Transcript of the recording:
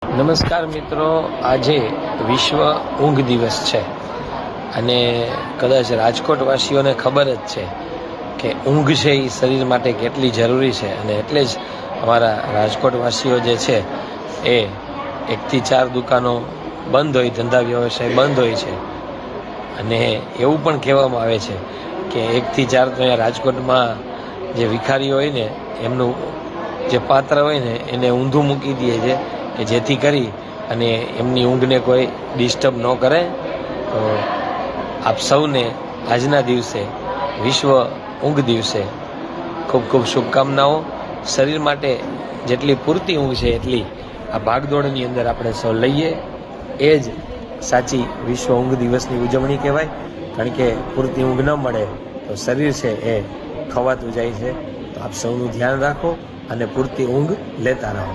નમસ્કાર મિત્રો, આજે વિશ્વ ઊંઘ દિવસ છે અને કદાચ રાજકોટ વાસીઓને ખબર જ છે કે ઊંઘ છે એ શરીર માટે કેટલી જરૂરી છે અને એટલે જ અમારા રાજકોટ વાસીઓ જે છે એ 1 થી 4 દુકાનો બંધ હોય, ધંધા વ્યવસાય બંધ હોય છે અને એવું પણ કહેવામાં આવે છે કે 1 થી 4 તો અહીંયા રાજકોટમાં જે ભિખારીઓ હોય ને એમનું જે પાત્ર હોય ને એને ઊંધું મૂકી દે છે કે જેથી કરી અને એમની ઊંઘને કોઈ ડિસ્ટર્બ ન કરે. તો આપ સૌને આજના દિવસે વિશ્વ ઊંઘ દિવસે ખૂબ ખૂબ શુભકામનાઓ. શરીર માટે જેટલી પૂરતી ઊંઘ છે એટલી આ ભાગદોડની અંદર આપણે સૌ લઈએ એ જ સાચી વિશ્વ ઊંઘ દિવસની ઉજવણી કહેવાય. કારણ કે પૂરતી ઊંઘ ન મળે તો શરીર છે એ ખવાતું જાય છે. તો આપ સૌનું ધ્યાન રાખો અને પૂરતી ઊંઘ લેતા રહો.